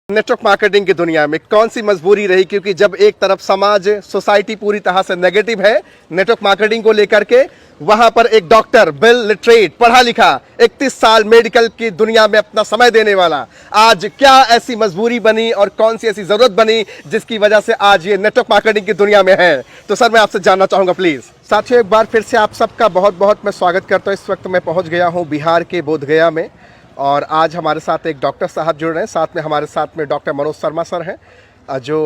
Network marketing की दुनिया में कौन सी मजबूरी रही, क्योंकि जब एक तरफ समाज सोसाइटी पूरी तरह से नेगेटिव है नेटवर्क मार्केटिंग को लेकर के, वहां पर एक डॉक्टर बिल लिटरेट पढ़ा लिखा 31 साल मेडिकल की दुनिया में अपना समय देने वाला, आज क्या ऐसी मजबूरी बनी और कौन सी ऐसी जरूरत बनी जिसकी वजह से आज ये नेटवर्क मार्केटिंग की दुनिया में है। तो सर मैं आपसे जानना चाहूंगा प्लीज। साथियों एक बार फिर से आप सबका बहुत बहुत मैं स्वागत करता हूँ। इस वक्त मैं पहुंच गया हूँ बिहार के बोधगया में और आज हमारे साथ एक डॉक्टर साहब जुड़ रहे हैं। साथ में हमारे साथ में डॉक्टर मनोज शर्मा सर हैं जो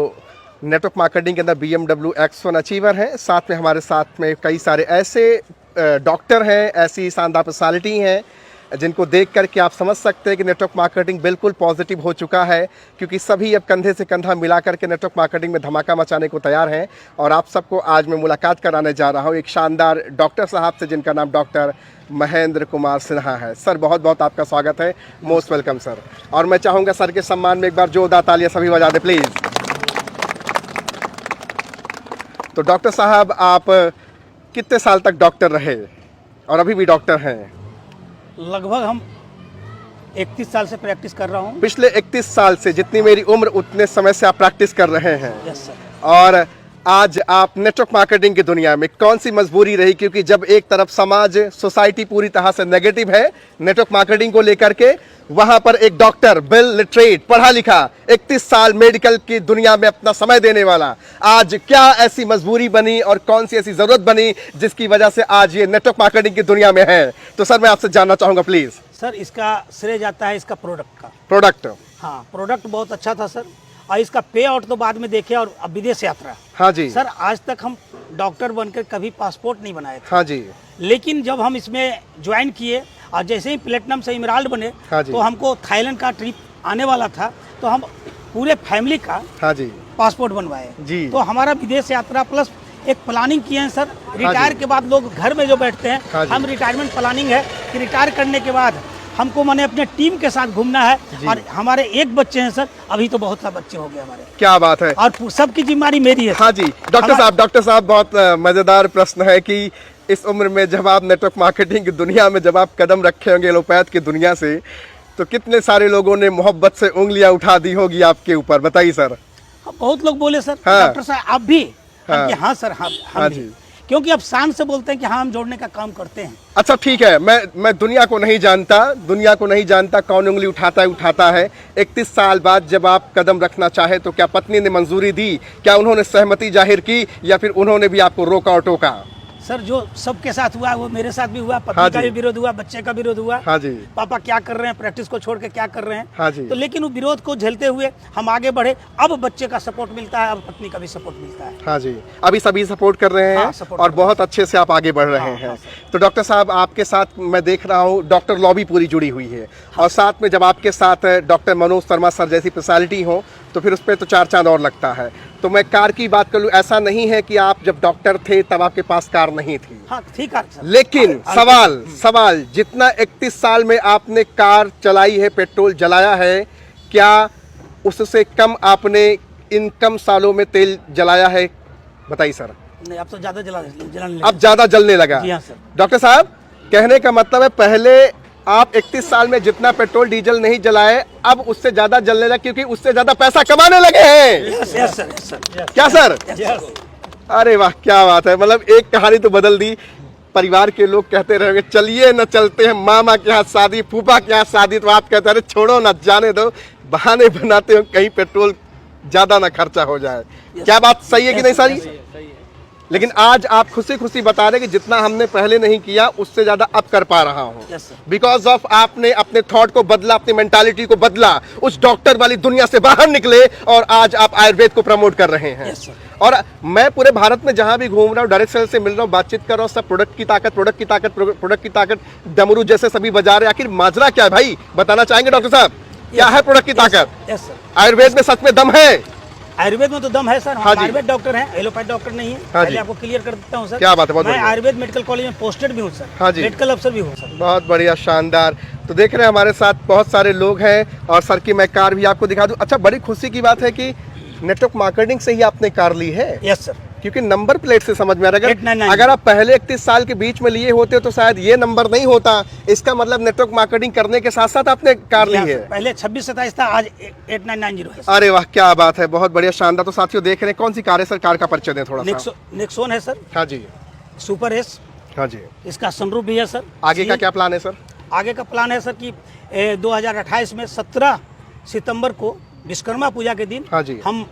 नेटवर्क मार्केटिंग के अंदर BMW X1 अचीवर हैं। साथ में हमारे साथ में कई सारे ऐसे डॉक्टर हैं, ऐसी शानदार पर्सनालिटी हैं जिनको देख कर के आप समझ सकते हैं कि नेटवर्क मार्केटिंग बिल्कुल पॉजिटिव हो चुका है, क्योंकि सभी अब कंधे से कंधा मिला करके नेटवर्क मार्केटिंग में धमाका मचाने को तैयार हैं। और आप सबको आज मैं मुलाकात कराने जा रहा हूं एक शानदार डॉक्टर साहब से जिनका नाम डॉक्टर महेंद्र कुमार सिन्हा है। सर बहुत बहुत आपका स्वागत है, मोस्ट वेलकम सर। और मैं चाहूँगा सर के सम्मान में एक बार जोरदार तालियां सभी बजा दें प्लीज़। तो डॉक्टर साहब आप कितने साल तक डॉक्टर रहे और अभी भी डॉक्टर हैं? लगभग हम 31 साल से प्रैक्टिस कर रहा हूँ। पिछले 31 साल से, जितनी मेरी उम्र उतने समय से आप प्रैक्टिस कर रहे हैं। Yes sir. और आज आप नेटवर्क मार्केटिंग की दुनिया में कौन सी मजबूरी रही, क्योंकि जब एक तरफ समाज सोसाइटी पूरी तरह से नेगेटिव है नेटवर्क मार्केटिंग को लेकर के, वहां पर एक डॉक्टर बिल लिटरेट पढ़ा लिखा 31 साल मेडिकल की दुनिया में अपना समय देने वाला, आज क्या ऐसी मजबूरी बनी और कौन सी ऐसी जरूरत बनी जिसकी वजह से आज ये नेटवर्क मार्केटिंग की दुनिया में है। तो सर मैं आपसे जानना चाहूंगा प्लीज। सर इसका श्रेय जाता है इसका प्रोडक्ट का। प्रोडक्ट? हाँ, प्रोडक्ट बहुत अच्छा था सर, और इसका पे आउट तो बाद में देखे। और अब विदेश यात्रा। हाँ जी सर, आज तक हम डॉक्टर बनकर कभी पासपोर्ट नहीं बनाए थे। हाँ जी। लेकिन जब हम इसमें ज्वाइन किए और जैसे ही प्लेटिनम से इमराल्ड बने, हाँ जी। तो हमको थाईलैंड का ट्रिप आने वाला था, तो हम पूरे फैमिली का हाँ जी पासपोर्ट बनवाए जी। तो हमारा विदेश यात्रा प्लस एक प्लानिंग किए हैं सर। रिटायर के बाद लोग घर में जो बैठते हैं, हाँ जी। हम रिटायरमेंट प्लानिंग है कि रिटायर करने के बाद हमको मैंने अपने टीम के साथ घूमना है। और हमारे एक बच्चे हैं सर, अभी तो बहुत सारे बच्चे हो गए हमारे। क्या बात है। और सबकी जिम्मेदारी मेरी है। हाँ जी डॉक्टर साहब बहुत मजेदार प्रश्न है कि इस उम्र में जब आप नेटवर्क मार्केटिंग की दुनिया में जब आप कदम रखे होंगे एलोपैथ की दुनिया से, तो कितने सारे लोगों ने मोहब्बत से उंगलियां उठा दी होगी आपके ऊपर, बताइए सर। बहुत लोग बोले सर, हाँ। डॉक्टर साहब आप भी? हाँ। कि हाँ सर, हम भी। क्योंकि अब शान से बोलते हैं कि हाँ हम जोड़ने का काम करते हैं। अच्छा ठीक है, मैं दुनिया को नहीं जानता कौन उंगली उठाता है। 31 साल बाद जब आप कदम रखना चाहे तो क्या पत्नी ने मंजूरी दी, क्या उन्होंने सहमति जाहिर की, या फिर उन्होंने भी आपको रोका और टोका? सर जो सबके साथ हुआ वो मेरे साथ भी हुआ। पत्नी का भी विरोध हुआ, बच्चे का विरोध हुआ। हाँ जी। पापा क्या कर रहे हैं, प्रैक्टिस को छोड़ के क्या कर रहे हैं। हाँ जी। तो लेकिन वो विरोध को झेलते हुए हम आगे बढ़े। अब बच्चे का सपोर्ट मिलता है, अब पत्नी का भी सपोर्ट मिलता है। हाँ जी, अभी सभी सपोर्ट कर रहे हैं। हाँ, और बहुत अच्छे से आप आगे बढ़ रहे हैं। हाँ, तो डॉक्टर साहब आपके साथ मैं देख रहा हूँ डॉक्टर लॉबी पूरी जुड़ी हुई है। और साथ में जब आपके साथ डॉक्टर मनोज शर्मा सर जैसी पर्सनालिटी हो तो फिर उस पर तो 4 चांद और लगता है। तो मैं कार की बात कर लूँ, ऐसा नहीं है कि आप जब डॉक्टर थे तब आपके पास कार नहीं थी। हाँ ठीक है। लेकिन सवाल जितना 31 साल में आपने कार चलाई है, पेट्रोल जलाया है, क्या उससे कम आपने इन कम सालों में तेल जलाया है? बताइए सर। नहीं, अब तो ज्यादा जलाने अब ज्यादा जलने लगा। जी हाँ सर। डॉक्टर साहब कहने का मतलब है पहले आप 31 साल में जितना पेट्रोल डीजल नहीं जलाए, अब उससे ज्यादा जलने लगा, क्योंकि उससे ज्यादा पैसा कमाने लगे हैं। Yes sir. क्या सर? अरे वाह क्या बात है। मतलब एक कहानी तो बदल दी। परिवार के लोग कहते रहेंगे चलिए न चलते हैं मामा के यहाँ शादी, फूफा के यहाँ शादी, तो आप कहते हैं अरे छोड़ो ना, जाने दो, बहाने बनाते हो कहीं पेट्रोल ज्यादा ना खर्चा हो जाए। क्या बात सही है कि नहीं सारी? लेकिन आज आप खुशी बता रहे कि जितना हमने पहले नहीं किया उससे ज्यादा अब कर पा रहा हूँ, बिकॉज ऑफ आपने अपने थॉट को बदला, अपनी मेंटालिटी को बदला, उस डॉक्टर वाली दुनिया से बाहर निकले और आज आप आयुर्वेद को प्रमोट कर रहे हैं। और मैं पूरे भारत में जहां भी घूम रहा हूँ, डायरेक्ट सेल से मिल रहा हूँ, बातचीत कर रहा हूँ, सब प्रोडक्ट की ताकत डमरू जैसे सभी बजा रहे हैं। आखिर माजरा क्या है भाई, बताना चाहेंगे डॉक्टर साहब? क्या है प्रोडक्ट की ताकत? आयुर्वेद में सच में दम है? आयुर्वेद में तो दम है सर। हाँ आयुर्वेद डॉक्टर हैं, एलोपैथ डॉक्टर नहीं है। हाँ पहले आपको क्लियर कर देता हूँ सर। क्या बात है, बहुत मैं आयुर्वेद मेडिकल कॉलेज में पोस्टेड भी हूँ सर। हाँ जी। मेडिकल अफसर भी हूँ सर। बहुत बढ़िया, शानदार। तो देख रहे हैं हमारे साथ बहुत सारे लोग हैं और सर की मैं कार भी आपको दिखा दूं। अच्छा, बड़ी खुशी की बात है कि नेटवर्क मार्केटिंग से ही आपने कार ली है। Yes sir. क्योंकि नंबर प्लेट से समझ में आ रहा है 899। अगर आप पहले 31 साल के बीच में लिए होते तो शायद ये नंबर नहीं होता। इसका मतलब नेटवर्क मार्केटिंग करने के साथ साथ आपने कार ली है। पहले 2627 था, आज 8990 है। अरे वाह, क्या बात है, बहुत बढ़िया, शानदार। तो साथियों देख रहे हैं कौन सी कार है सर, कार का परिचय दें थोड़ा सा। नेक्सोन है सर, हाँ जी, सुपर एस, हाँ जी। इसका सनरूफ भी है सर। आगे का क्या प्लान है सर? आगे का प्लान है सर कि 2028 में 17 सितंबर को विश्वकर्मा पूजा के दिन, हाँ जी। हम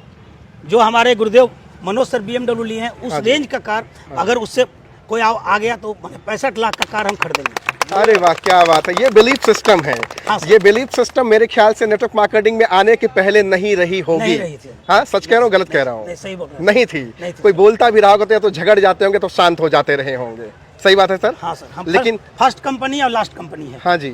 जो हमारे गुरुदेव मनोज सर BMW लिए हैं, उस हाँ जी। रेंज का कार अगर उससे कोई आ गया तो 65 लाख का कार हम खरीदेंगे। अरे वाह, क्या बात है, ये बिलीफ सिस्टम है। हाँ सर। ये बिलीफ सिस्टम मेरे ख्याल से नेटवर्क मार्केटिंग में आने के पहले नहीं रही होगी। नहीं रही थी। हाँ, सच कह रहा हूँ, गलत कह रहा नहीं, हूँ? सही बोल रहे हैं। नहीं थी। नहीं थी। कोई बोलता भी रहा होगा तो या तो झगड़ जाते होंगे तो शांत हो जाते रहे होंगे। सही बात है सर? हाँ सर, हम लेकिन फर्स्ट कंपनी और लास्ट कंपनी है। हाँ जी,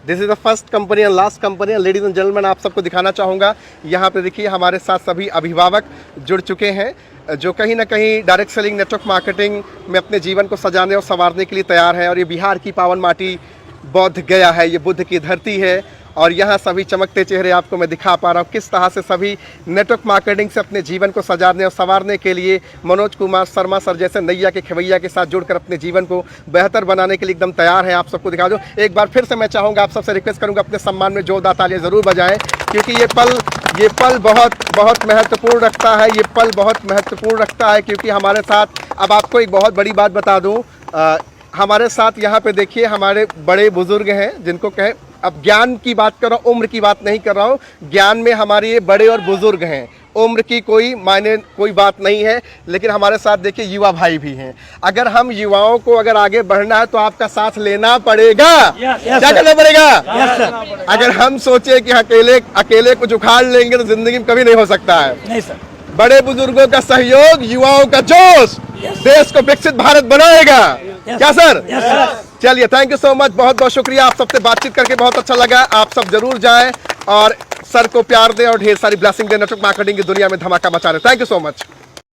this is the first company and last company. Ladies and gentleman, आप सबको दिखाना चाहूँगा, यहाँ पे देखिए हमारे साथ सभी अभिभावक जुड़ चुके हैं जो कहीं ना कहीं डायरेक्ट सेलिंग नेटवर्क मार्केटिंग में अपने जीवन को सजाने और संवारने के लिए तैयार है। और ये बिहार की पावन माटी बोध गया है, ये बुद्ध की धरती है। और यहाँ सभी चमकते चेहरे आपको मैं दिखा पा रहा हूँ किस तरह से सभी नेटवर्क मार्केटिंग से अपने जीवन को सजाने और संवारने के लिए मनोज कुमार शर्मा सर जैसे नैया के खवैया के साथ जुड़कर अपने जीवन को बेहतर बनाने के लिए एकदम तैयार हैं। आप सबको दिखा दो एक बार फिर से। मैं चाहूँगा, आप सबसे रिक्वेस्ट करूँगा, अपने सम्मान में जोरदार तालियां ज़रूर बजाएं, क्योंकि ये पल बहुत महत्वपूर्ण रखता है। ये पल बहुत महत्वपूर्ण रखता है क्योंकि हमारे साथ, अब आपको एक बहुत बड़ी बात बता दूँ, हमारे साथ यहाँ पे देखिए हमारे बड़े बुजुर्ग हैं जिनको कहें, अब ज्ञान की बात कर रहा हूँ, उम्र की बात नहीं कर रहा हूँ। ज्ञान में हमारे ये बड़े और बुजुर्ग हैं, उम्र की कोई बात नहीं है। लेकिन हमारे साथ देखिए युवा भाई भी हैं। अगर हम युवाओं को अगर आगे बढ़ना है तो आपका साथ लेना पड़ेगा। क्या करना पड़ेगा? अगर हम सोचे कि अकेले कुछ उखाड़ लेंगे तो जिंदगी में कभी नहीं हो सकता है। नहीं सर, बड़े बुजुर्गों का सहयोग, युवाओं का जोश देश को विकसित भारत बनाएगा। क्या सर? चलिए, थैंक यू सो मच, बहुत बहुत शुक्रिया। आप सबसे बातचीत करके बहुत अच्छा लगा। आप सब जरूर जाएं और सर को प्यार दें और ढेर सारी ब्लेसिंग दें। नेटवर्क मार्केटिंग की दुनिया में धमाका मचा रहे। Thank you so much.